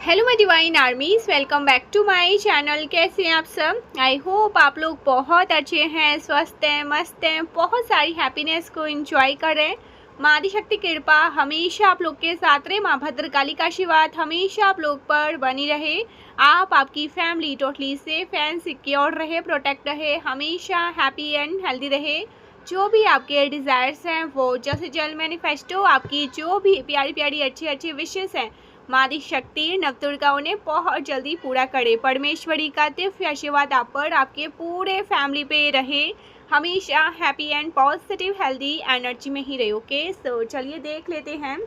Hello my divine armies, welcome back to my channel. कैसे हैं आप सब? आई होप आप लोग बहुत अच्छे हैं, स्वस्थ हैं, मस्त हैं, बहुत सारी हैप्पीनेस को एंजॉय कर रहे हैं। माँ आदिशक्ति कृपा हमेशा आप लोग के साथ रहे, माँ भद्रकाली का आशीर्वाद हमेशा आप लोग पर बनी रहे। आप आपकी family totally safe and secure रहे, प्रोटेक्ट रहे, हमेशा हैप्पी एंड हेल्दी रहे। जो भी आपके डिज़ायर्स हैं वो जल्द से जल्द मैनिफेस्ट हो। आपकी जो भी प्यारी प्यारी अच्छी अच्छी विशेस हैं माँ आदिशक्ति नवदुर्गा उन्हें बहुत जल्दी पूरा करे। परमेश्वरी का दिव्य आशीर्वाद आप पर, आपके पूरे फैमिली पे रहे, हमेशा happy and positive healthy energy में ही रहे। ओके, सो चलिए देख लेते हैं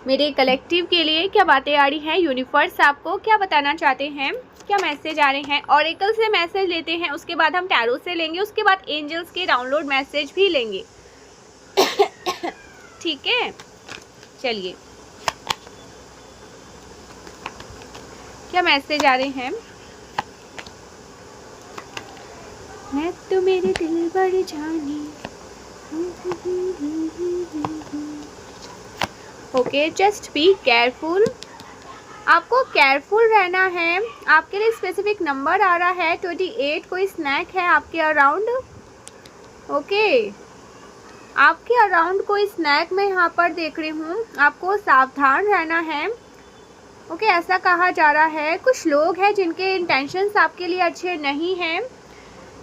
मेरे कलेक्टिव के लिए क्या बातें आ रही हैं। यूनिवर्स आपको क्या बताना चाहते हैं, क्या मैसेज आ रहे हैं। ऑरेकल से मैसेज लेते हैं, उसके बाद हम टैरो से लेंगे, उसके बाद एंजल्स के डाउनलोड मैसेज भी लेंगे। ठीक है, चलिए क्या मैसेज आ रहे हैं। मैं तो मेरे दिल बड़ी जानी। Okay, just be careful. आपको केयरफुल रहना है। आपके लिए स्पेसिफिक नंबर आ रहा है 28। कोई स्नैक है आपके अराउंड? ओके, आपके अराउंड कोई स्नैक मैं यहाँ पर देख रही हूँ। आपको सावधान रहना है। ओके, ऐसा कहा जा रहा है कुछ लोग हैं जिनके इंटेंशंस आपके लिए अच्छे नहीं हैं।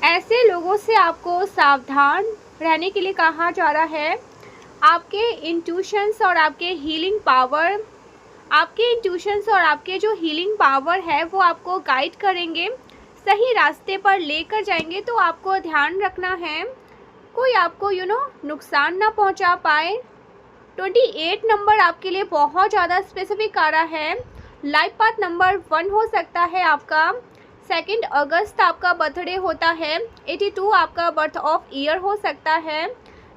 ऐसे लोगों से आपको सावधान रहने के लिए कहा जा रहा है। आपके इंट्यूशंस और आपके हीलिंग पावर, आपके इंट्यूशंस और आपके जो हीलिंग पावर है वो आपको गाइड करेंगे, सही रास्ते पर लेकर जाएंगे। तो आपको ध्यान रखना है कोई आपको नुकसान ना पहुंचा पाए। 28 नंबर आपके लिए बहुत ज़्यादा स्पेसिफिक आ रहा है। लाइफ पाथ नंबर 1 हो सकता है आपका। 2 अगस्त आपका बर्थडे होता है। 82 आपका बर्थ ऑफ ईयर हो सकता है।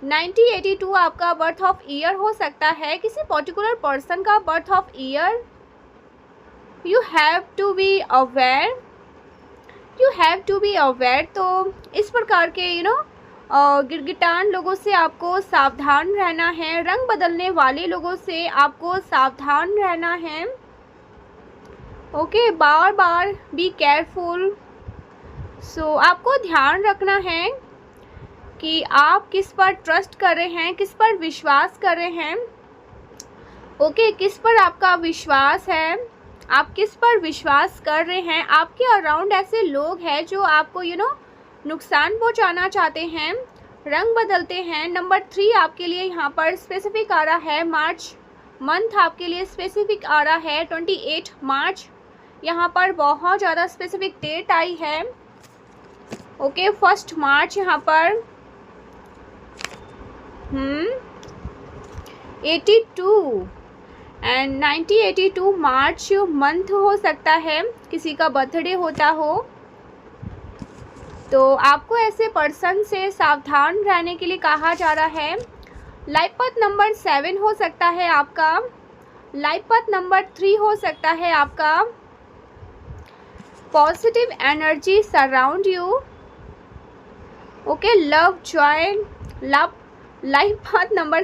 82 आपका बर्थ ऑफ ईयर हो सकता है। किसी पर्टिकुलर पर्सन का birth of year. You have to be aware, you have to be aware. तो इस प्रकार के गिरगिटान लोगों से आपको सावधान रहना है। रंग बदलने वाले लोगों से आपको सावधान रहना है। ओके, बार बार बी केयरफुल। सो आपको ध्यान रखना है कि आप किस पर ट्रस्ट कर रहे हैं, किस पर विश्वास कर रहे हैं। ओके, किस पर आपका विश्वास है, आप किस पर विश्वास कर रहे हैं। आपके अराउंड ऐसे लोग हैं जो आपको नुकसान पहुंचाना चाहते हैं, रंग बदलते हैं। नंबर 3 आपके लिए यहाँ पर स्पेसिफिक आ रहा है। मार्च मंथ आपके लिए स्पेसिफिक आ रहा है। 28 मार्च यहाँ पर बहुत ज़्यादा स्पेसिफिक डेट आई है। ओके, 1 मार्च यहाँ पर 82 एंड 82 मार्च मंथ हो सकता है, किसी का बर्थडे होता हो। तो आपको ऐसे पर्सन से सावधान रहने के लिए कहा जा रहा है। लाइफ पाथ नंबर 7 हो सकता है आपका। लाइफ पाथ नंबर 3 हो सकता है आपका। Positive energy surround you. Okay, love Joy love. Life path number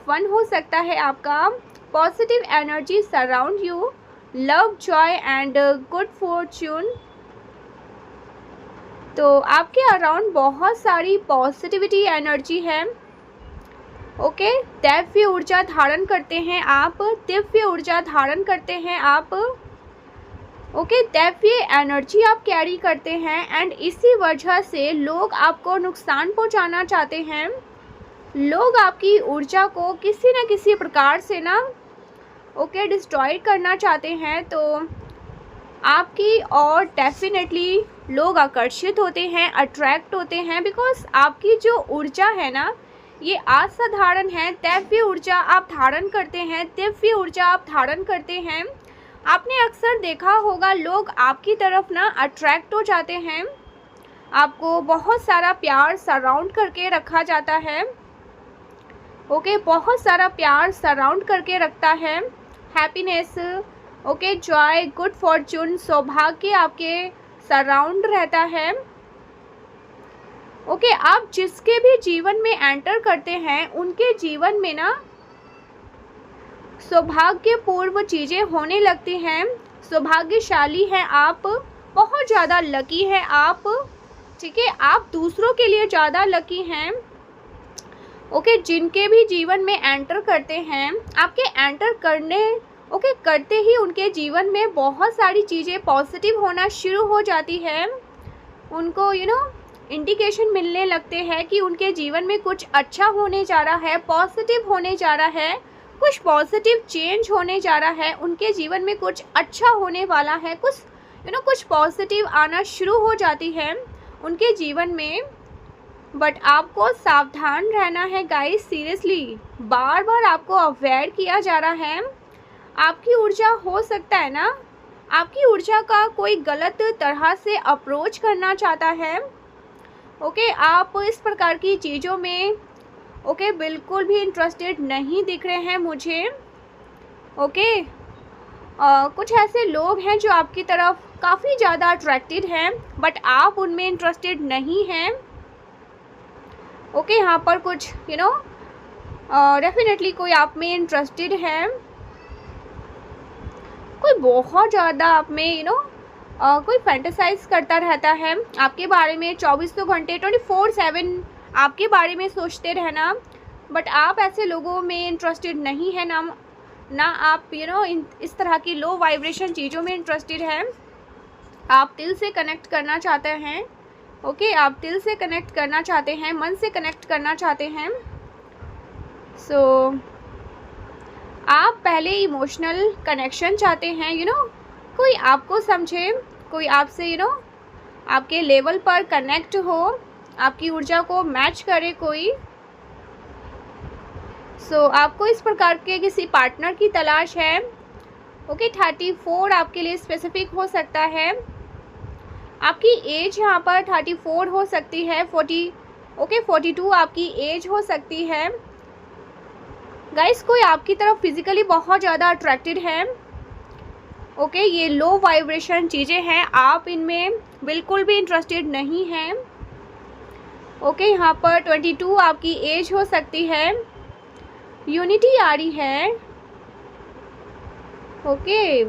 1 हो सकता है आपका। Positive energy surround you, love Joy and good Fortune. तो आपके अराउंड बहुत सारी पॉजिटिविटी एनर्जी है। ओके, दिव्य ऊर्जा धारण करते हैं आप, दिव्य ऊर्जा धारण करते हैं आप। ओके, दिव्य एनर्जी आप कैरी करते हैं एंड इसी वजह से लोग आपको नुकसान पहुंचाना चाहते हैं। लोग आपकी ऊर्जा को किसी न किसी प्रकार से डिस्ट्रॉय करना चाहते हैं। तो आपकी और डेफिनेटली लोग आकर्षित होते हैं, अट्रैक्ट होते हैं, बिकॉज आपकी जो ऊर्जा है ना ये असाधारण है। दिव्य ऊर्जा आप धारण करते हैं, दिव्य ऊर्जा आप धारण करते हैं। आपने अक्सर देखा होगा लोग आपकी तरफ अट्रैक्ट हो जाते हैं। आपको बहुत सारा प्यार सराउंड करके रखा जाता है। ओके, बहुत सारा प्यार सराउंड करके रखता है। Happiness, okay, Joy, good Fortune, सौभाग्य आपके सराउंड रहता है। ओके, आप जिसके भी जीवन में एंटर करते हैं उनके जीवन में सौभाग्यपूर्व चीज़ें होने लगती हैं, सौभाग्यशाली हैं आप, बहुत ज़्यादा लकी है आप, ठीक है। आप दूसरों के लिए ज़्यादा लकी हैं, ओके। जिनके भी जीवन में एंटर करते हैं, आपके एंटर करने करते ही उनके जीवन में बहुत सारी चीज़ें पॉजिटिव होना शुरू हो जाती है। उनको इंडिकेशन मिलने लगते हैं कि उनके जीवन में कुछ अच्छा होने जा रहा है, पॉजिटिव होने जा रहा है, कुछ पॉजिटिव चेंज होने जा रहा है, उनके जीवन में कुछ अच्छा होने वाला है, कुछ कुछ पॉजिटिव आना शुरू हो जाती है उनके जीवन में। बट आपको सावधान रहना है गाइस, सीरियसली बार बार आपको अवेयर किया जा रहा है। आपकी ऊर्जा हो सकता है ना, आपकी ऊर्जा का कोई गलत तरह से अप्रोच करना चाहता है, ओके। आप इस प्रकार की चीज़ों में बिल्कुल भी इंटरेस्टेड नहीं दिख रहे हैं मुझे, ओके। कुछ ऐसे लोग हैं जो आपकी तरफ काफ़ी ज़्यादा अट्रैक्टेड हैं, बट आप उनमें इंटरेस्टेड नहीं हैं, ओके। यहाँ पर कुछ डेफिनेटली कोई आप में इंटरेस्टेड है, कोई बहुत ज़्यादा आप में कोई फैंटेसाइज करता रहता है आपके बारे में, 24 घंटे 24/7 आपके बारे में सोचते रहना। बट आप ऐसे लोगों में इंटरेस्टेड नहीं है ना आप इस तरह की लो वाइब्रेशन चीज़ों में इंटरेस्टेड है। आप दिल से कनेक्ट करना चाहते हैं, ओके। आप दिल से कनेक्ट करना चाहते हैं, मन से कनेक्ट करना चाहते हैं। सो आप पहले इमोशनल कनेक्शन चाहते हैं, कोई आपको समझे, कोई आपसे आपके लेवल पर कनेक्ट हो, आपकी ऊर्जा को मैच करे कोई। सो आपको इस प्रकार के किसी पार्टनर की तलाश है, ओके। 34 आपके लिए स्पेसिफिक हो सकता है, आपकी एज यहाँ पर 34 हो सकती है, 42 आपकी एज हो सकती है। गाइस कोई आपकी तरफ फिजिकली बहुत ज़्यादा अट्रैक्टेड है, ओके। ये लो वाइब्रेशन चीज़ें हैं, आप इनमें बिल्कुल भी इंटरेस्टेड नहीं हैं, ओके। यहाँ पर 22 आपकी एज हो सकती है, यूनिटी आ रही है, ओके।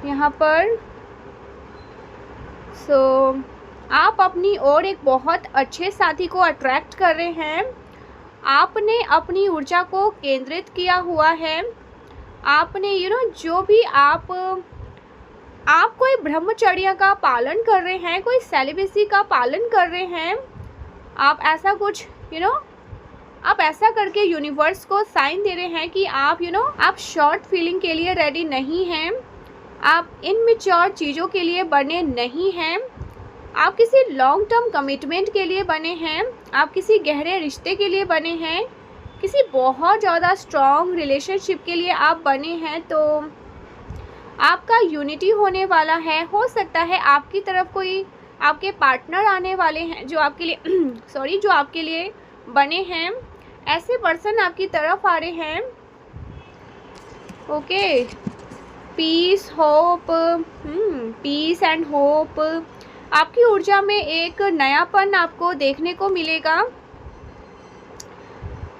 यहाँ पर आप अपनी ओर एक बहुत अच्छे साथी को अट्रैक्ट कर रहे हैं, आपने अपनी ऊर्जा को केंद्रित किया हुआ है, आपने जो भी आप कोई ब्रह्मचर्य का पालन कर रहे हैं, कोई सेलिब्रेसी का पालन कर रहे हैं, आप ऐसा कुछ आप ऐसा करके यूनिवर्स को साइन दे रहे हैं कि आप आप शॉर्ट फीलिंग के लिए रेडी नहीं हैं, आप इनमेच्योर चीज़ों के लिए बने नहीं हैं, आप किसी लॉन्ग टर्म कमिटमेंट के लिए बने हैं, आप किसी गहरे रिश्ते के लिए बने हैं, किसी बहुत ज़्यादा स्ट्रॉन्ग रिलेशनशिप के लिए आप बने हैं। तो आपका यूनिटी होने वाला है। हो सकता है आपकी तरफ कोई आपके पार्टनर आने वाले हैं जो आपके लिए जो आपके लिए बने हैं, ऐसे पर्सन आपकी तरफ आ रहे हैं, okay. Peace hope, peace and hope, आपकी ऊर्जा में एक नयापन आपको देखने को मिलेगा।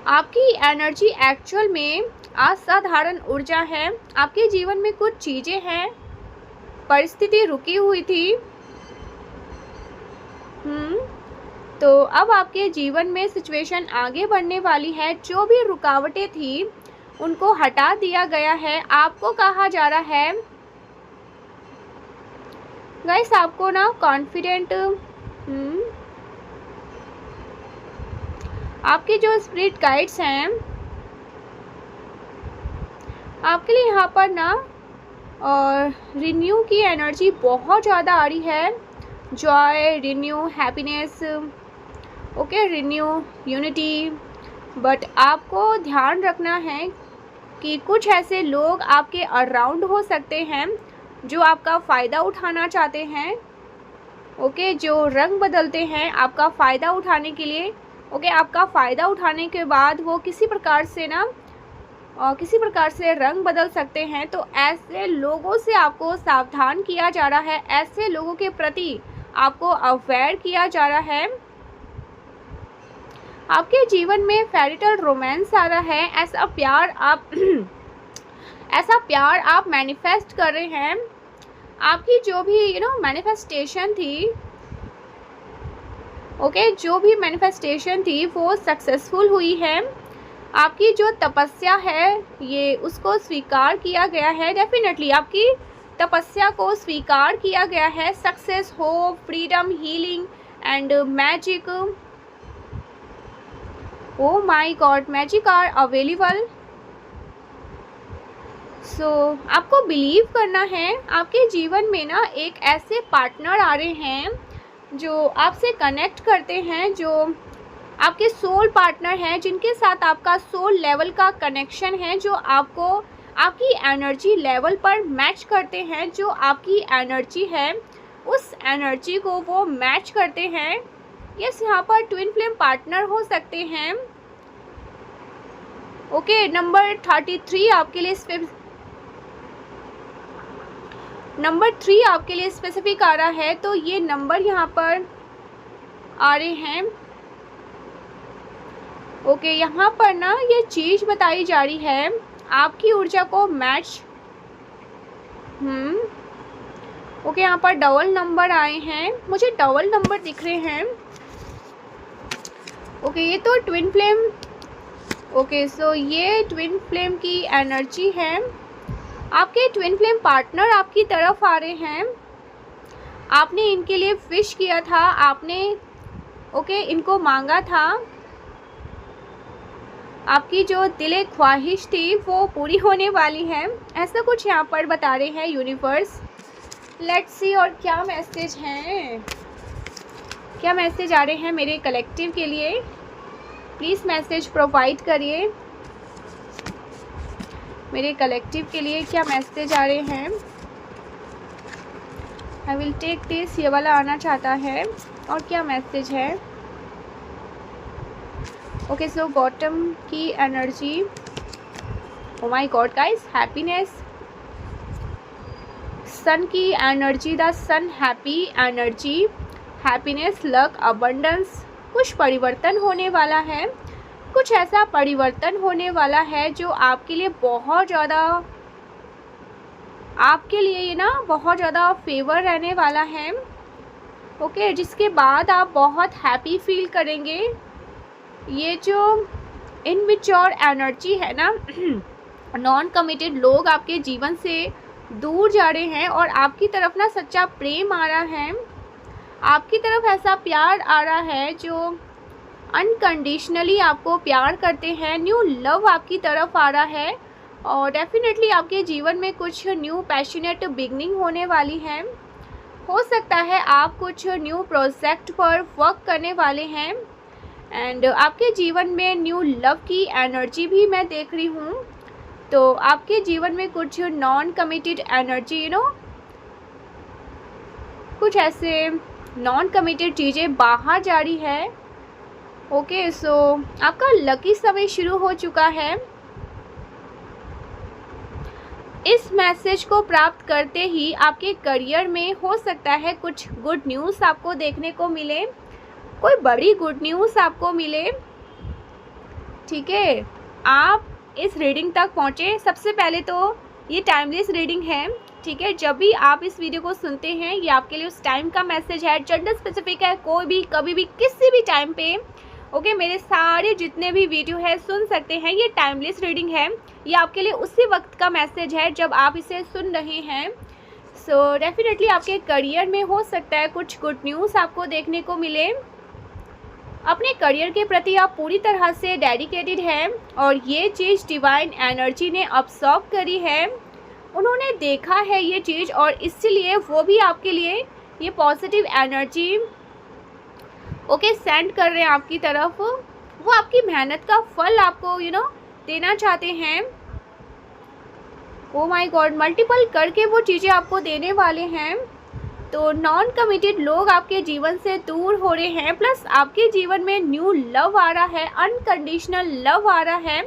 आपकी एनर्जी एक्चुअल में असाधारण ऊर्जा है, आपके जीवन में कुछ चीज़ें हैं, परिस्थिति रुकी हुई थी, तो अब आपके जीवन में सिचुएशन आगे बढ़ने वाली है। जो भी रुकावटें थी उनको हटा दिया गया है। आपको कहा जा रहा है गाइस, आपको ना कॉन्फिडेंट, आपके जो स्पिरिट गाइड्स हैं आपके लिए यहाँ पर ना और रिन्यू की एनर्जी बहुत ज़्यादा आ रही है। Joy, renew, happiness, okay, renew, unity. But आपको ध्यान रखना है कि कुछ ऐसे लोग आपके अराउंड हो सकते हैं जो आपका फ़ायदा उठाना चाहते हैं, ओके, जो रंग बदलते हैं आपका फ़ायदा उठाने के लिए, ओके। आपका फ़ायदा उठाने के बाद वो किसी प्रकार से रंग बदल सकते हैं। तो ऐसे लोगों से आपको सावधान किया जा रहा है, ऐसे लोगों के प्रति आपको अवेयर किया जा रहा है। आपके जीवन में फेरिटल रोमांस आ रहा है। ऐसा प्यार आप ऐसा प्यार आप मैनिफेस्ट कर रहे हैं। आपकी जो भी मैनिफेस्टेशन थी, ओके, जो भी मैनिफेस्टेशन थी वो सक्सेसफुल हुई है। आपकी जो तपस्या है ये उसको स्वीकार किया गया है। डेफिनेटली आपकी तपस्या को स्वीकार किया गया है। Success, hope, freedom, healing and magic, oh my god, magic are available. So आपको बिलीव करना है। आपके जीवन में ना एक ऐसे पार्टनर आ रहे हैं जो आपसे कनेक्ट करते हैं, जो आपके सोल पार्टनर हैं, जिनके साथ आपका सोल लेवल का कनेक्शन है, जो आपको आपकी एनर्जी लेवल पर मैच करते हैं। जो आपकी एनर्जी है उस एनर्जी को वो मैच करते हैं। यस, यहाँ पर ट्विन फ्लेम पार्टनर हो सकते हैं। ओके, नंबर 33 आपके लिए नंबर 3 आपके लिए स्पेसिफिक आ रहा है। तो ये नंबर यहाँ पर आ रहे हैं। ओके, यहाँ पर ना ये चीज़ बताई जा रही है आपकी ऊर्जा को मैच। ओके, यहाँ पर डबल नंबर आए हैं, मुझे डबल नंबर दिख रहे हैं। ओके, ये तो ट्विन फ्लेम। ओके, सो ये ट्विन फ्लेम की एनर्जी है। आपके ट्विन फ्लेम पार्टनर आपकी तरफ आ रहे हैं। आपने इनके लिए विश किया था, आपने इनको मांगा था। आपकी जो दिले ख्वाहिश थी वो पूरी होने वाली है, ऐसा कुछ यहाँ पर बता रहे हैं यूनिवर्स। लेट्स सी और क्या मैसेज हैं, क्या मैसेज आ रहे हैं मेरे कलेक्टिव के लिए। प्लीज़ मैसेज प्रोवाइड करिए। मेरे कलेक्टिव के लिए क्या मैसेज आ रहे हैं। आई विल टेक दिस, ये वाला आना चाहता है। और क्या मैसेज है। ओके, सो बॉटम की energy, oh my god guys, happiness. Sun की energy, the sun happy energy, happiness, luck, abundance. कुछ परिवर्तन होने वाला है, कुछ ऐसा परिवर्तन होने वाला है जो आपके लिए बहुत ज़्यादा, आपके लिए ये ना बहुत ज़्यादा फेवर रहने वाला है। ओके, जिसके बाद आप बहुत हैप्पी फील करेंगे। ये जो इनमेच्योर एनर्जी है ना, नॉन कमिटेड लोग आपके जीवन से दूर जा रहे हैं और आपकी तरफ ना सच्चा प्रेम आ रहा है। आपकी तरफ ऐसा प्यार आ रहा है जो अनकंडीशनली आपको प्यार करते हैं। न्यू लव आपकी तरफ आ रहा है और डेफिनेटली आपके जीवन में कुछ न्यू पैशनेट बिगनिंग होने वाली है। हो सकता है आप कुछ न्यू प्रोजेक्ट पर वर्क करने वाले हैं एंड आपके जीवन में न्यू लव की एनर्जी भी मैं देख रही हूँ। तो आपके जीवन में कुछ नॉन कमिटेड एनर्जी, कुछ ऐसे नॉन कमिटेड चीज़ें बाहर जा रही है। ओके, सो आपका लकी समय शुरू हो चुका है। इस मैसेज को प्राप्त करते ही आपके करियर में हो सकता है कुछ गुड न्यूज़ आपको देखने को मिले, कोई बड़ी गुड न्यूज़ आपको मिले। ठीक है, आप इस रीडिंग तक पहुँचे। सबसे पहले तो ये टाइमलेस रीडिंग है। ठीक है, जब भी आप इस वीडियो को सुनते हैं ये आपके लिए उस टाइम का मैसेज है, जेंडर स्पेसिफिक है। कोई भी कभी भी किसी भी टाइम पे मेरे सारे जितने भी वीडियो है सुन सकते हैं। ये टाइमलेस रीडिंग है, ये आपके लिए उसी वक्त का मैसेज है जब आप इसे सुन रहे हैं। सो डेफिनेटली आपके करियर में हो सकता है कुछ गुड न्यूज़ आपको देखने को मिले। अपने करियर के प्रति आप पूरी तरह से डेडिकेटेड हैं और ये चीज़ डिवाइन एनर्जी ने अब्सॉर्ब करी है। उन्होंने देखा है ये चीज़ और इसलिए वो भी आपके लिए ये पॉजिटिव एनर्जी सेंड कर रहे हैं आपकी तरफ। वो आपकी मेहनत का फल आपको देना चाहते हैं। ओ माय गॉड, मल्टीपल करके वो चीज़ें आपको देने वाले हैं। तो नॉन कमिटेड लोग आपके जीवन से दूर हो रहे हैं, प्लस आपके जीवन में न्यू लव आ रहा है, अनकंडीशनल लव आ रहा है।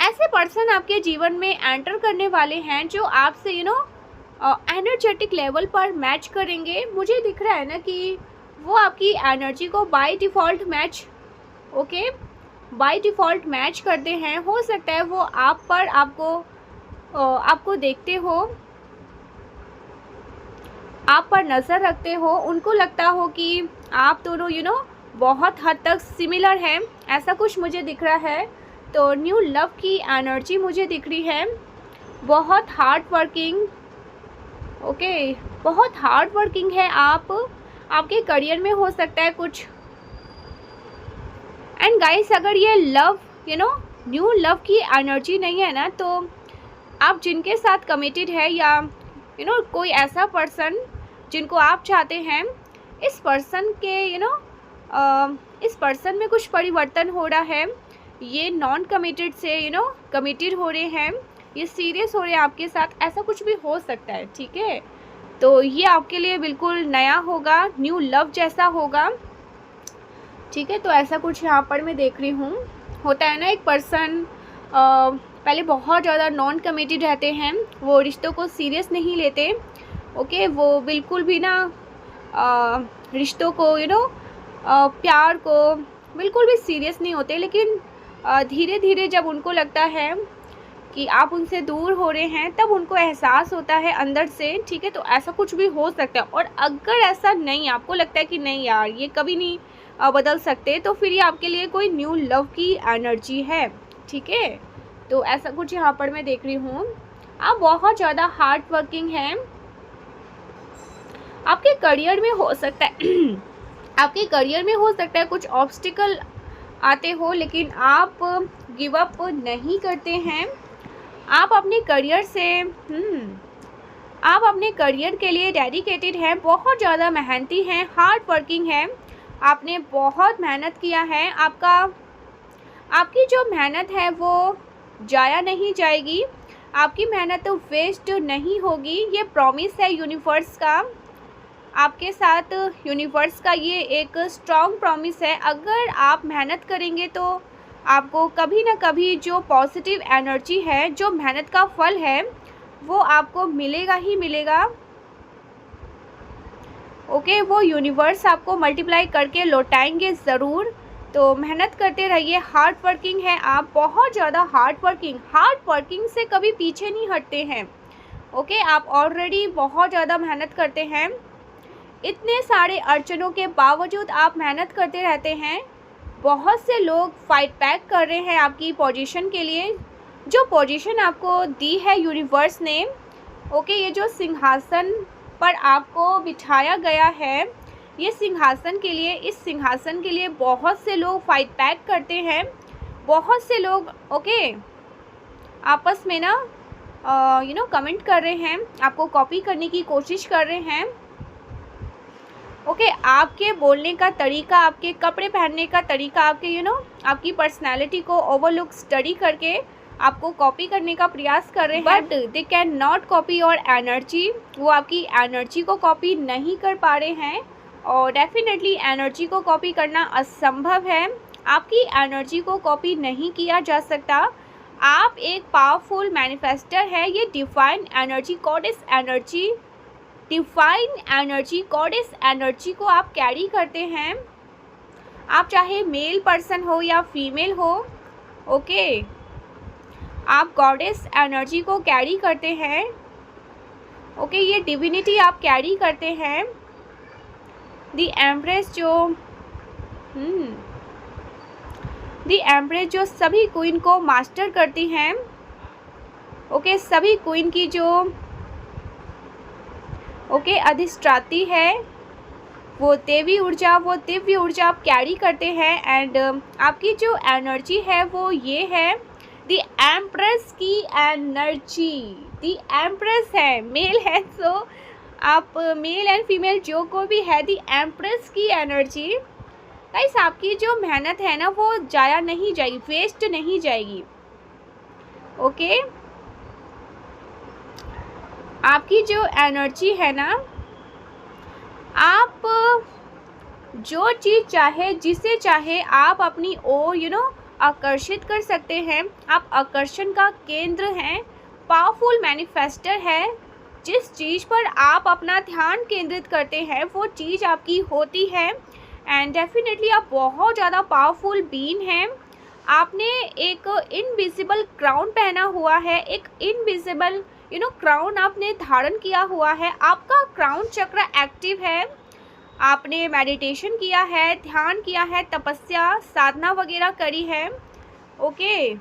ऐसे पर्सन आपके जीवन में एंटर करने वाले हैं जो आपसे एनर्जेटिक लेवल पर मैच करेंगे। मुझे दिख रहा है ना कि वो आपकी एनर्जी को by default match by default match करते हैं। हो सकता है वो आप पर आपको देखते हो, आप पर नज़र रखते हो, उनको लगता हो कि आप दोनों बहुत हद तक सिमिलर हैं, ऐसा कुछ मुझे दिख रहा है। तो न्यू लव की एनर्जी मुझे दिख रही है। बहुत हार्ड वर्किंग, ओके, बहुत हार्ड वर्किंग है आप। आपके करियर में हो सकता है कुछ। एंड गाइस, अगर ये लव न्यू लव की एनर्जी नहीं है ना, तो आप जिनके साथ कमिटेड है या कोई ऐसा पर्सन जिनको आप चाहते हैं, इस पर्सन के इस पर्सन में कुछ परिवर्तन हो रहा है। ये नॉन कमिटेड से कमिटेड हो रहे हैं, ये सीरियस हो रहे हैं आपके साथ, ऐसा कुछ भी हो सकता है। ठीक है, तो ये आपके लिए बिल्कुल नया होगा, न्यू लव जैसा होगा। ठीक है, तो ऐसा कुछ यहाँ पर मैं देख रही हूँ। होता है ना, एक पर्सन पहले बहुत ज़्यादा नॉन कमिटेड रहते हैं, वो रिश्तों को सीरियस नहीं लेते। ओके, वो बिल्कुल भी ना रिश्तों को प्यार को बिल्कुल भी सीरियस नहीं होते। लेकिन धीरे धीरे जब उनको लगता है कि आप उनसे दूर हो रहे हैं, तब उनको एहसास होता है अंदर से। ठीक है, तो ऐसा कुछ भी हो सकता है। और अगर ऐसा नहीं, आपको लगता है कि नहीं यार ये कभी नहीं बदल सकते, तो फिर ये आपके लिए कोई न्यू लव की एनर्जी है। ठीक है, तो ऐसा कुछ यहाँ पर मैं देख रही हूँ। आप बहुत ज़्यादा हार्ड वर्किंग हैं। आपके करियर में हो सकता है आपके करियर में हो सकता है कुछ ऑब्स्टिकल आते हो, लेकिन आप गिव अप नहीं करते हैं। आप अपने करियर से आप अपने करियर के लिए डेडिकेटेड हैं, बहुत ज़्यादा मेहनती हैं, हार्ड वर्किंग हैं। आपने बहुत मेहनत किया है। आपकी जो मेहनत है वो जाया नहीं जाएगी, आपकी मेहनत वेस्ट नहीं होगी। ये प्रॉमिस है यूनिवर्स का आपके साथ। यूनिवर्स का ये एक स्ट्रॉन्ग प्रॉमिस है। अगर आप मेहनत करेंगे तो आपको कभी ना कभी जो पॉजिटिव एनर्जी है, जो मेहनत का फल है, वो आपको मिलेगा ही मिलेगा। ओके, वो यूनिवर्स आपको मल्टीप्लाई करके लौटाएंगे ज़रूर। तो मेहनत करते रहिए। हार्ड वर्किंग है आप, बहुत ज़्यादा हार्ड वर्किंग से कभी पीछे नहीं हटते हैं। ओके, आप ऑलरेडी बहुत ज़्यादा मेहनत करते हैं। इतने सारे अड़चनों के बावजूद आप मेहनत करते रहते हैं। बहुत से लोग फाइट बैक कर रहे हैं आपकी पोजीशन के लिए, जो पोजीशन आपको दी है यूनिवर्स ने। ओके, ये जो सिंहासन पर आपको बिठाया गया है, ये सिंहासन के लिए, इस सिंहासन के लिए बहुत से लोग फाइट बैक करते हैं। बहुत से लोग आपस में ना कमेंट कर रहे हैं, आपको कॉपी करने की कोशिश कर रहे हैं। ओके, आपके बोलने का तरीका, आपके कपड़े पहनने का तरीका, आपके आपकी पर्सनैलिटी को ओवरलुक स्टडी करके आपको कॉपी करने का प्रयास कर रहे हैं। But they can not copy your energy. वो आपकी एनर्जी को कॉपी नहीं कर पा रहे हैं, और डेफिनेटली एनर्जी को कॉपी करना असंभव है। आपकी एनर्जी को कॉपी नहीं किया जा सकता। आप एक पावरफुल मैनिफेस्टर है। ये divine energy, goddess energy, divine energy, goddess energy को आप कैरी करते हैं। आप चाहे मेल पर्सन हो या फीमेल हो, ओके, आप गॉडेस एनर्जी को कैरी करते हैं। ओके, ये डिविनिटी आप कैरी करते हैं। दी एम्प्रेस जो सभी क्वीन को मास्टर करती हैं। ओके, सभी क्वीन की जो अधिष्ठात्री है, वो देवी ऊर्जा, वो दिव्य ऊर्जा आप कैरी करते हैं। एंड आपकी जो एनर्जी है वो ये है दी एम्प्रेस की एनर्जी। दी एम्प्रेस है, मेल है, तो आप मेल एंड फीमेल जो को भी है, दी एम्प्रेस की एनर्जी। गाइस, आपकी जो मेहनत है ना वो जाया नहीं जाएगी, वेस्ट नहीं जाएगी। ओके, आपकी जो एनर्जी है ना, आप जो चीज़ चाहे, जिसे चाहे, आप अपनी ओर आकर्षित कर सकते हैं। आप आकर्षण का केंद्र हैं, पावरफुल मैनिफेस्टर है। जिस चीज़ पर आप अपना ध्यान केंद्रित करते हैं वो चीज़ आपकी होती है। एंड डेफिनेटली आप बहुत ज़्यादा पावरफुल बीइंग हैं। आपने एक इनविजिबल क्राउन पहना हुआ है, एक इनविजिबल क्राउन आपने धारण किया हुआ है। आपका क्राउन चक्र एक्टिव है। आपने मेडिटेशन किया है, ध्यान किया है, तपस्या साधना वगैरह करी है। ओके,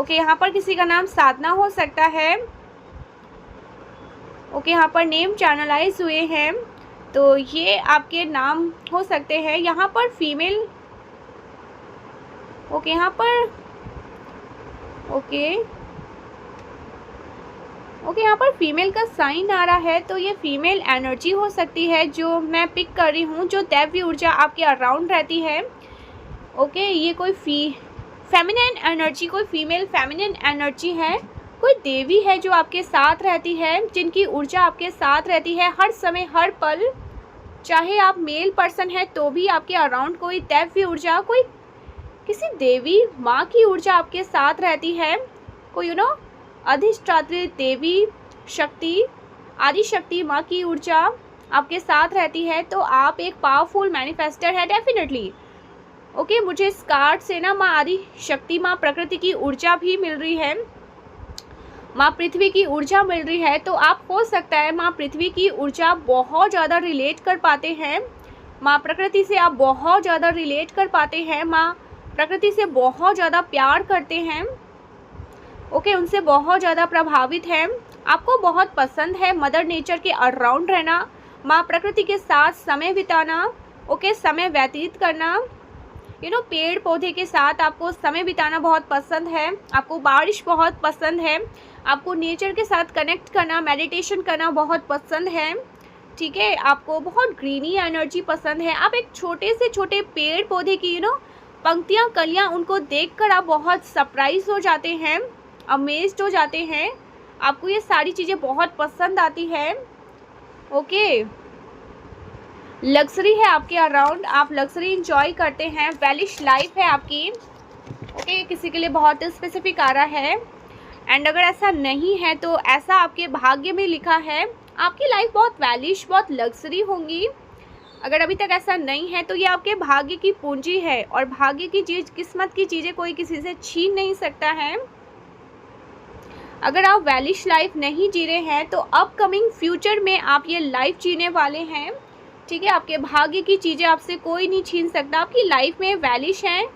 यहाँ पर किसी का नाम साधना हो सकता है। ओके, यहाँ पर नेम चैनलाइज हुए हैं, तो ये आपके नाम हो सकते हैं। यहाँ पर फीमेल, ओके, यहाँ पर ओके, यहाँ पर फीमेल का साइन आ रहा है, तो ये फीमेल एनर्जी हो सकती है जो मैं पिक कर रही हूँ, जो दैवी ऊर्जा आपके अराउंड रहती है। ओके, ये कोई फेमिनिन एनर्जी, कोई फीमेल फेमिनिन एनर्जी है, कोई देवी है जो आपके साथ रहती है, जिनकी ऊर्जा आपके साथ रहती है हर समय हर पल। चाहे आप मेल पर्सन है तो भी आपके अराउंड कोई दैवी ऊर्जा, कोई किसी देवी माँ की ऊर्जा आपके साथ रहती है। कोई अधिष्ठात्री देवी शक्ति, आदि शक्ति माँ की ऊर्जा आपके साथ रहती है, तो आप एक पावरफुल मैनिफेस्टर है डेफिनेटली। ओके, मुझे इस कार्ड से ना माँ आदि शक्ति, माँ प्रकृति की ऊर्जा भी मिल रही है, माँ पृथ्वी की ऊर्जा मिल रही है। तो आप हो सकता है माँ पृथ्वी की ऊर्जा बहुत ज़्यादा रिलेट कर पाते हैं, माँ प्रकृति से आप बहुत ज़्यादा रिलेट कर पाते हैं, माँ प्रकृति से बहुत ज़्यादा प्यार करते हैं। ओके, उनसे बहुत ज़्यादा प्रभावित हैं, आपको बहुत पसंद है मदर नेचर के अराउंड रहना, माँ प्रकृति के साथ समय बिताना। ओके, समय व्यतीत करना, पेड़ पौधे के साथ आपको समय बिताना बहुत पसंद है, आपको बारिश बहुत पसंद है, आपको नेचर के साथ कनेक्ट करना, मेडिटेशन करना बहुत पसंद है। ठीक है, आपको बहुत ग्रीनी एनर्जी पसंद है। आप एक छोटे से छोटे पेड़ पौधे की पंक्तियाँ, कलियाँ, उनको देखकर आप बहुत सरप्राइज हो जाते हैं, अमेज्ड हो जाते हैं। आपको ये सारी चीज़ें बहुत पसंद आती है। ओके, लग्जरी है आपके अराउंड, आप लग्जरी इंजॉय करते हैं, वेलिश लाइफ है आपकी। ओके, किसी के लिए बहुत स्पेसिफिक आ रहा है, एंड अगर ऐसा नहीं है तो ऐसा आपके भाग्य में लिखा है, आपकी लाइफ बहुत वेलिश, बहुत लग्जरी होंगी। अगर अभी तक ऐसा नहीं है तो ये आपके भाग्य की पूंजी है, और भाग्य की चीज़, किस्मत की चीज़ें कोई किसी से छीन नहीं सकता है। अगर आप वेलिश लाइफ नहीं जी रहे हैं तो अपकमिंग फ्यूचर में आप ये लाइफ जीने वाले हैं। ठीक है, आपके भाग्य की चीज़ें आपसे कोई नहीं छीन सकता, आपकी लाइफ में वेलिश हैं,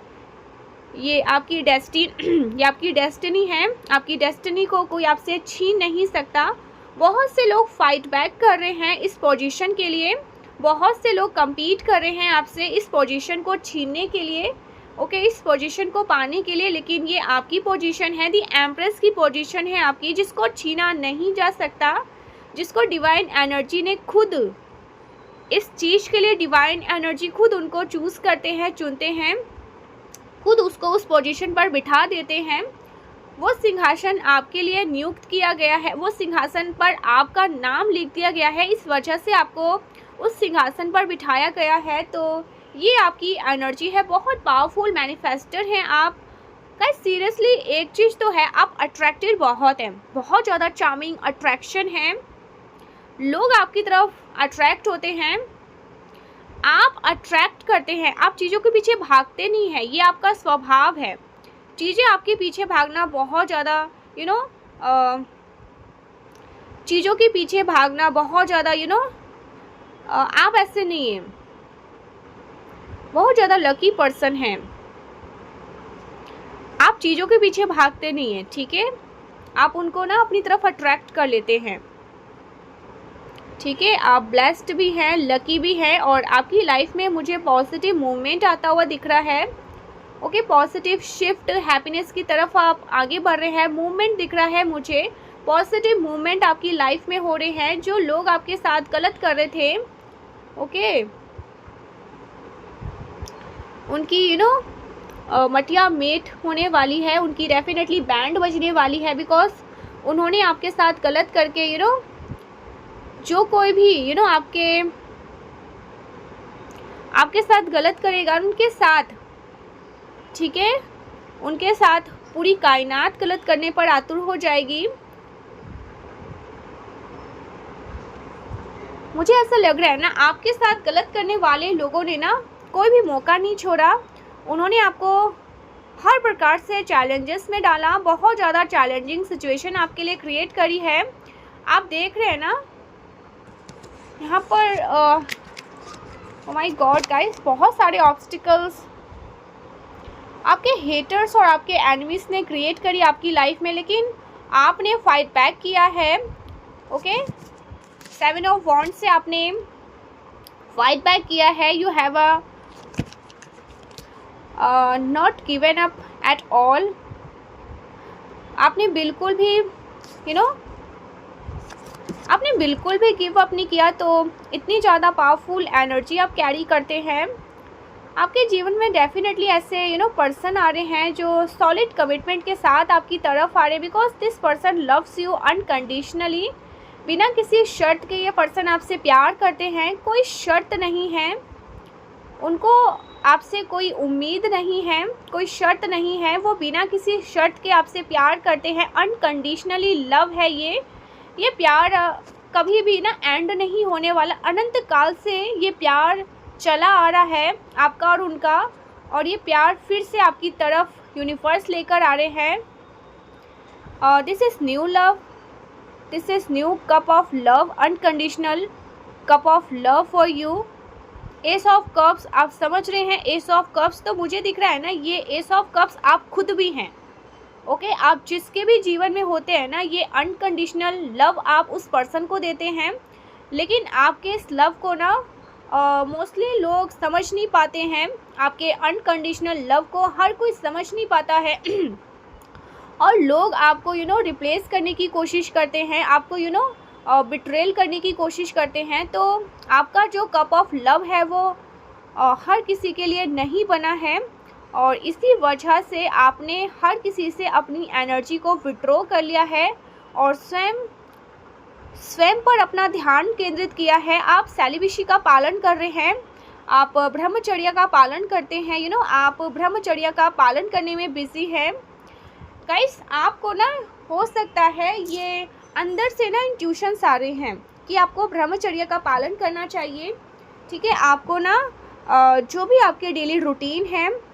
ये आपकी डेस्टिनी है, आपकी डेस्टिनी को कोई आपसे छीन नहीं सकता। बहुत से लोग फाइट बैक कर रहे हैं इस पोजीशन के लिए, बहुत से लोग compete कर रहे हैं आपसे इस पोजीशन को छीनने के लिए। ओके, इस पोजीशन को पाने के लिए, लेकिन ये आपकी पोजीशन है, दी एम्प्रेस की पोजीशन है आपकी, जिसको छीना नहीं जा सकता, जिसको डिवाइन एनर्जी ने खुद इस चीज़ के लिए, डिवाइन एनर्जी खुद उनको चूज़ करते हैं, चुनते हैं, खुद उसको उस पोजीशन पर बिठा देते हैं। वो सिंहासन आपके लिए नियुक्त किया गया है, वो सिंहासन पर आपका नाम लिख दिया गया है, इस वजह से आपको उस सिंहासन पर बिठाया गया है। तो ये आपकी एनर्जी है, बहुत पावरफुल मैनिफेस्टर हैं आप। गाइस सीरियसली एक चीज़ तो है, आप अट्रैक्टिव बहुत हैं, बहुत ज़्यादा चार्मिंग अट्रैक्शन है, लोग आपकी तरफ अट्रैक्ट होते हैं, आप अट्रैक्ट करते हैं, आप चीज़ों के पीछे भागते नहीं हैं, ये आपका स्वभाव है। चीज़ें आपके पीछे भागना बहुत ज़्यादा चीज़ों के पीछे भागना बहुत ज़्यादा आप ऐसे नहीं हैं, बहुत ज़्यादा लकी पर्सन हैं, आप चीज़ों के पीछे भागते नहीं हैं। ठीक है, आप उनको ना अपनी तरफ अट्रैक्ट कर लेते हैं। ठीक है, आप ब्लेस्ड भी हैं, लकी भी हैं, और आपकी लाइफ में मुझे पॉजिटिव मूवमेंट आता हुआ दिख रहा है। ओके, पॉजिटिव शिफ्ट, हैप्पीनेस की तरफ आप आगे बढ़ रहे हैं, मूवमेंट दिख रहा है मुझे, पॉजिटिव मूवमेंट आपकी लाइफ में हो रहे हैं। जो लोग आपके साथ गलत कर रहे थे, ओके, उनकी मटिया मेट होने वाली है, उनकी डेफिनेटली बैंड बजने वाली है, बिकॉज उन्होंने आपके साथ गलत करके जो कोई भी आपके साथ गलत करेगा उनके साथ, ठीक है, उनके साथ पूरी कायनात गलत करने पर आतुर हो जाएगी। मुझे ऐसा लग रहा है ना, आपके साथ गलत करने वाले लोगों ने ना कोई भी मौका नहीं छोड़ा, उन्होंने आपको हर प्रकार से चैलेंजेस में डाला, बहुत ज़्यादा चैलेंजिंग सिचुएशन आपके लिए क्रिएट करी है। आप देख रहे हैं ना यहाँ पर ओ माय गॉड गाइस, बहुत सारे ऑब्स्टिकल्स आपके हेटर्स और आपके एनिमीज ने क्रिएट करी आपकी लाइफ में, लेकिन आपने फाइट बैक किया है। ओके, 7 ऑफ वॉन्ड्स से आपने फाइट बैक किया है। You have not given up at all. आपने बिल्कुल भी आपने बिल्कुल भी गिव अप नहीं किया। तो इतनी ज़्यादा पावरफुल एनर्जी आप कैरी करते हैं। आपके जीवन में डेफिनेटली ऐसे पर्सन आ रहे हैं जो सॉलिड कमिटमेंट के साथ आपकी तरफ आ रहे हैं, because this person loves you unconditionally. बिना किसी शर्त के ये पर्सन आपसे प्यार करते हैं। कोई शर्त नहीं है, उनको आपसे कोई उम्मीद नहीं है, कोई शर्त नहीं है। वो बिना किसी शर्त के आपसे प्यार करते हैं। अनकंडीशनली लव है ये प्यार कभी भी ना एंड नहीं होने वाला। अनंत काल से ये प्यार चला आ रहा है आपका और उनका, और ये प्यार फिर से आपकी तरफ यूनिवर्स लेकर आ रहे हैं। This is new love, this is new cup of love, unconditional cup of love for you. S of cups, आप समझ रहे हैं एस ऑफ कप्स, तो मुझे दिख रहा है ना ये एस ऑफ कप्स आप खुद भी हैं। ओके, आप जिसके भी जीवन में होते हैं ना, ये अनकंडीशनल लव आप उस पर्सन को देते हैं, लेकिन आपके इस लव को ना मोस्टली लोग समझ नहीं पाते हैं। आपके अनकंडीशनल लव को हर कोई समझ नहीं पाता है और लोग आपको रिप्लेस करने की कोशिश करते हैं, आपको बिट्रेल करने की कोशिश करते हैं। तो आपका जो कप ऑफ लव है वो हर किसी के लिए नहीं बना है, और इसी वजह से आपने हर किसी से अपनी एनर्जी को विड्रॉ कर लिया है और स्वयं पर अपना ध्यान केंद्रित किया है। आप सेलिबेसी का पालन कर रहे हैं, आप ब्रह्मचर्य का पालन करते हैं। आप ब्रह्मचर्य का पालन करने में बिजी हैं। गाइस, आपको ना हो सकता है ये अंदर से ना इंट्यूशंस आ रहे हैं कि आपको ब्रह्मचर्य का पालन करना चाहिए। ठीक है, आपको ना जो भी आपके डेली रूटीन है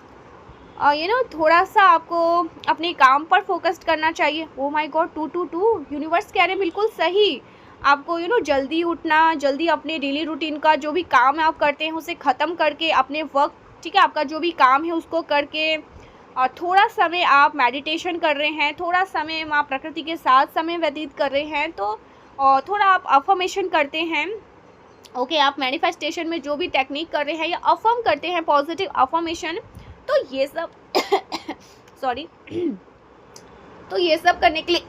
थोड़ा सा आपको अपने काम पर फोकस करना चाहिए। ओ माय गॉड, 222 यूनिवर्स कह रहे हैं बिल्कुल सही। आपको जल्दी उठना, जल्दी अपने डेली रूटीन का जो भी काम है आप करते हैं उसे ख़त्म करके अपने वक्त, ठीक है, आपका जो भी काम है उसको करके और थोड़ा समय आप मेडिटेशन कर रहे हैं, थोड़ा समय आप प्रकृति के साथ समय व्यतीत कर रहे हैं, तो थोड़ा आप अफर्मेशन करते हैं। ओके, आप मैनिफेस्टेशन में जो भी टेक्निक कर रहे हैं या अफर्म करते हैं, पॉजिटिव अफर्मेशन, तो ये सब सॉरी तो ये सब करने के लिए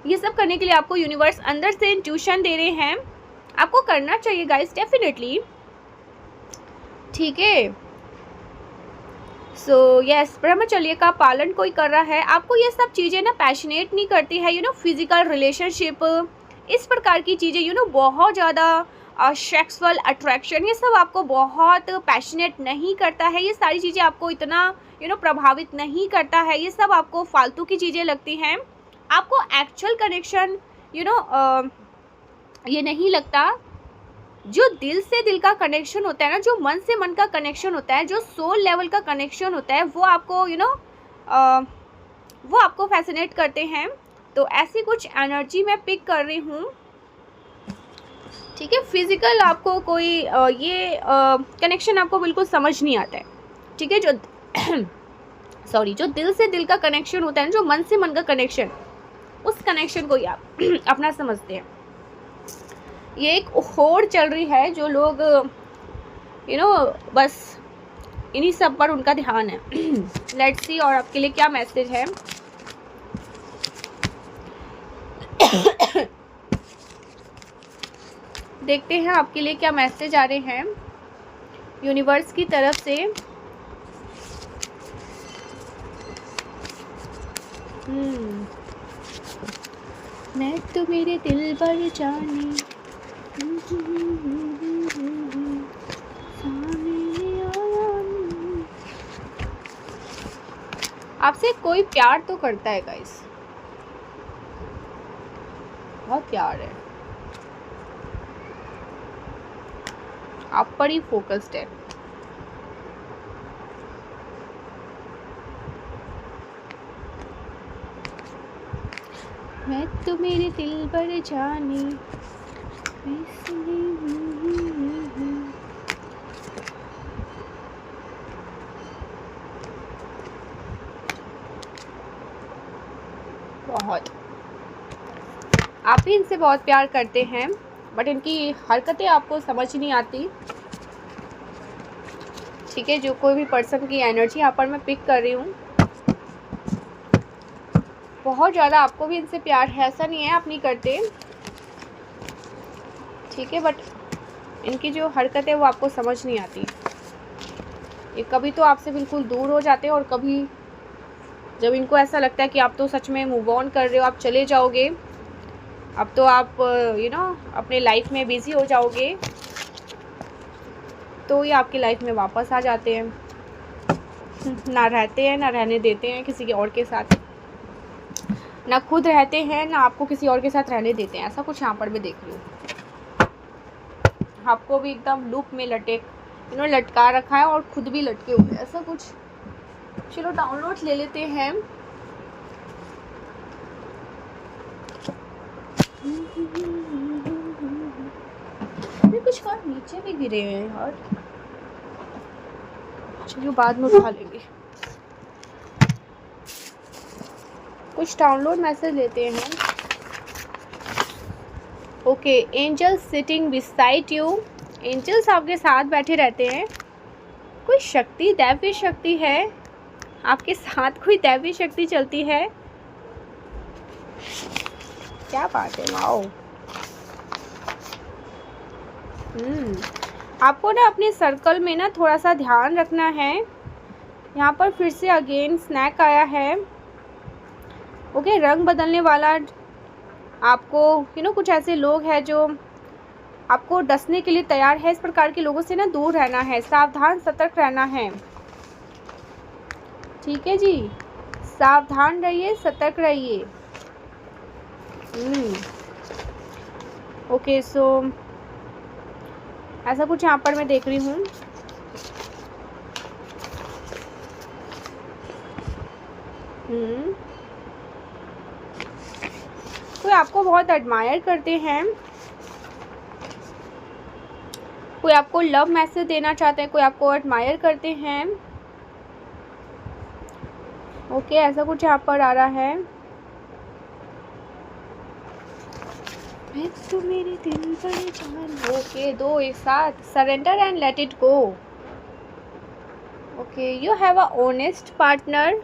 ये सब करने के लिए आपको यूनिवर्स अंदर से इंट्यूशन दे रहे हैं। आपको करना चाहिए गाइस, डेफिनेटली। ठीक है, सो यस, ब्रह्मचर्य का पालन कोई कर रहा है। आपको ये सब चीज़ें ना पैशनेट नहीं करती है, फिजिकल रिलेशनशिप, इस प्रकार की चीज़ें बहुत ज़्यादा सेक्सुअल अट्रैक्शन, ये सब आपको बहुत पैशनेट नहीं करता है। ये सारी चीज़ें आपको इतना प्रभावित नहीं करता है। ये सब आपको फालतू की चीज़ें लगती हैं। आपको एक्चुअल कनेक्शन ये नहीं लगता। जो दिल से दिल का कनेक्शन होता है ना, जो मन से मन का कनेक्शन होता है, जो सोल लेवल का कनेक्शन होता है, वो आपको वो आपको फैसिनेट करते हैं। तो ऐसी कुछ एनर्जी मैं पिक कर रही हूँ। ठीक है, फिजिकल आपको कोई ये कनेक्शन आपको बिल्कुल समझ नहीं आता है। ठीक है, जो जो दिल से दिल का कनेक्शन होता है, जो मन से मन का कनेक्शन, उस कनेक्शन को ही आप अपना समझते हैं। ये एक होड़ चल रही है, जो लोग बस इन्हीं सब पर उनका ध्यान है। लेट्स सी और आपके लिए क्या मैसेज है। देखते हैं आपके लिए क्या मैसेज आ रहे हैं यूनिवर्स की तरफ से। मैं तो मेरे दिल पर जाने आपसे कोई प्यार तो करता है गाइस, बहुत प्यार है, आप पर ही फोकस्ड है। मैं तो मेरे दिल पर जाने बहुत। आप भी इनसे बहुत प्यार करते हैं, बट इनकी हरकतें आपको समझ नहीं आती। ठीक है, जो कोई भी पर्सन की एनर्जी यहाँ पर मैं पिक कर रही हूँ, बहुत ज़्यादा आपको भी इनसे प्यार है, ऐसा नहीं है आप नहीं करते। ठीक है, बट इनकी जो हरकत है वो आपको समझ नहीं आती। ये कभी तो आपसे बिल्कुल दूर हो जाते हैं, और कभी जब इनको ऐसा लगता है कि आप तो सच में मूव ऑन कर रहे हो, आप चले जाओगे, अब तो आप अपने लाइफ में बिज़ी हो जाओगे, तो ये आपकी लाइफ में वापस आ जाते हैं। ना रहते हैं, ना रहने देते हैं किसी के और के साथ, ना खुद रहते हैं, ना आपको किसी और के साथ रहने देते हैं। ऐसा कुछ यहाँ पर मैं देख रही हूँ। आपको भी एकदम लूप में लटका रखा है, और खुद भी लटके हुए, ऐसा कुछ। चलो डाउनलोड ले लेते हैं। कुछ और नीचे भी गिरे हैं यार, चलिए बाद में उठा लेंगे। कुछ डाउनलोड मैसेज लेते हैं। Okay, angels sitting beside you. Angels आपके साथ बैठे रहते हैं। कोई शक्ति, दैवी शक्ति है आपके साथ, कोई दैवी शक्ति चलती है। क्या बात है, वाओ। आपको ना अपने सर्कल में ना थोड़ा सा ध्यान रखना है। यहाँ पर फिर से अगेन स्नैक आया है। ओके, रंग बदलने वाला आपको कुछ ऐसे लोग हैं जो आपको डसने के लिए तैयार है। इस प्रकार के लोगों से ना दूर रहना है, सावधान सतर्क रहना है। ठीक है जी, सावधान रहिए, सतर्क रहिए। ओके, सो ऐसा कुछ यहाँ पर मैं देख रही हूँ। कोई आपको बहुत एडमायर करते हैं, कोई आपको लव मैसेज देना चाहते हैं, कोई आपको एडमायर करते हैं। ओके, ऐसा कुछ यहाँ पर आ रहा है। मैं तो मेरे दिल पर जान। ओके, दो एक साथ। Surrender and let it go. Okay, you have a honest partner.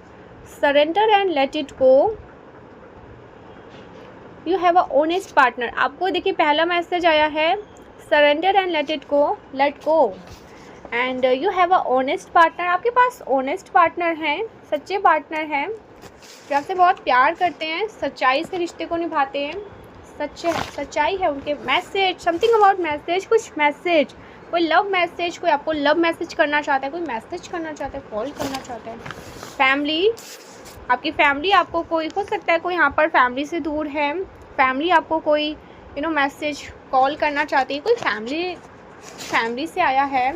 Surrender and let it go. You have a honest partner. आपको देखिए पहला मैसेज आया है, surrender and let it go, let go. And you have a honest partner. आपके पास honest partner हैं, सच्चे partner हैं, जो आपसे बहुत प्यार करते हैं, सच्चाई से रिश्ते को निभाते हैं। सच्चाई है उनके। मैसेज, समथिंग अबाउट मैसेज, कुछ मैसेज, कोई लव मैसेज, कोई आपको लव मैसेज करना चाहता है, कोई मैसेज करना चाहता है, कॉल करना चाहता है। फैमिली, आपकी फैमिली आपको कोई हो सकता है, कोई यहाँ पर फैमिली से दूर है, फैमिली आपको कोई मैसेज कॉल करना चाहती है, कोई फैमिली से आया है।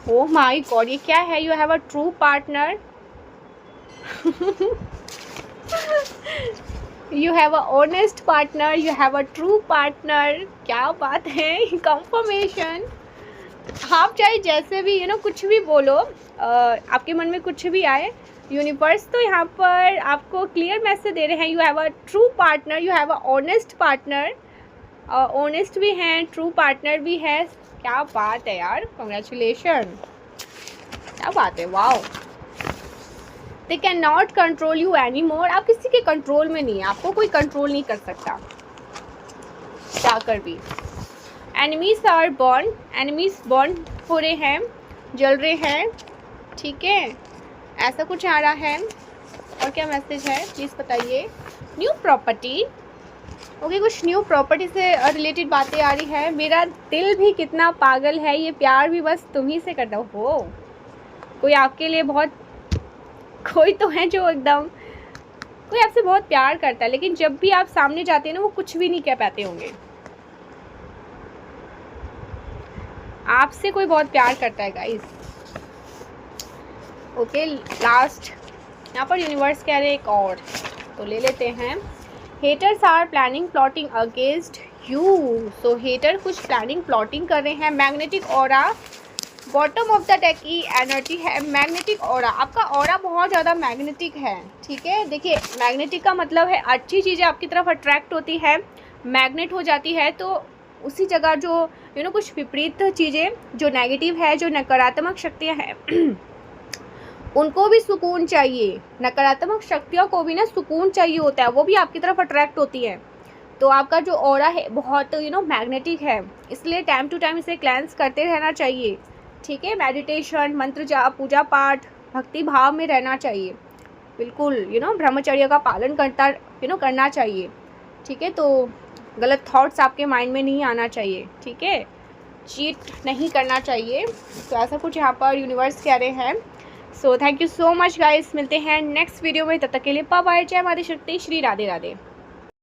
ओह माय गॉड, ये क्या है? You have a true partner. You have a honest partner, you have a true partner. क्या बात है, कंफर्मेशन। आप चाहे जैसे भी कुछ भी बोलो, आपके मन में कुछ भी आए, यूनिवर्स तो यहाँ पर आपको क्लियर मैसेज दे रहे हैं। You have a true partner, you have a honest partner. Honest भी हैं, ट्रू पार्टनर भी है। क्या बात है यार, कॉन्ग्रेचुलेशन, क्या बात है, wow. They can not control you any more. आप किसी के कंट्रोल में नहीं है, आपको कोई कंट्रोल नहीं कर सकता जाकर भी। Enemies are burn, enemies burn हो रहे हैं, जल रहे हैं। ठीक है, ऐसा कुछ आ रहा है। और क्या मैसेज है प्लीज़ बताइए। New property. ओके, कुछ न्यू प्रॉपर्टी से रिलेटेड बातें आ रही है। मेरा दिल भी कितना पागल है, ये प्यार भी बस तुम ही से करता हो। कोई आपके लिए बहुत, कोई तो है जो एकदम, कोई आपसे बहुत प्यार करता है, लेकिन जब भी आप सामने जाते हैं ना, वो कुछ भी नहीं कह पाते होंगे। आपसे कोई बहुत प्यार करता है गाइस। ओके, लास्ट यहाँ पर यूनिवर्स कह रहे एक और, तो ले लेते हैं। Haters are planning plotting against you. So hater कुछ प्लानिंग प्लॉटिंग कर रहे हैं। Magnetic aura, bottom of the deck की एनर्जी है मैग्नेटिक ऑरा। आपका ऑरा बहुत ज़्यादा मैग्नेटिक है, ठीक है। देखिए मैग्नेटिक का मतलब है अच्छी चीज़ें आपकी तरफ अट्रैक्ट होती है, मैग्नेट हो जाती है। तो उसी जगह जो कुछ विपरीत चीज़ें जो नेगेटिव है, जो नकारात्मक शक्तियाँ हैं उनको भी सुकून चाहिए। नकारात्मक शक्तियों को भी ना सुकून चाहिए होता है, वो भी आपकी तरफ अट्रैक्ट होती है। तो आपका जो ऑरा है बहुत मैग्नेटिक है, इसलिए टाइम टू टाइम इसे क्लेंस करते रहना चाहिए, ठीक है। मेडिटेशन, मंत्र जाप, पूजा पाठ, भक्ति भाव में रहना चाहिए, बिल्कुल ब्रह्मचर्य का पालन करना चाहिए, ठीक है। तो गलत थॉट्स आपके माइंड में नहीं आना चाहिए, ठीक है। चीट नहीं करना चाहिए। तो ऐसा कुछ यहाँ पर यूनिवर्स कह रहे हैं। So thank you so much guys, मिलते हैं नेक्स्ट वीडियो में। तब तक के लिए बाय बाय। जय माता शक्ति, श्री राधे राधे।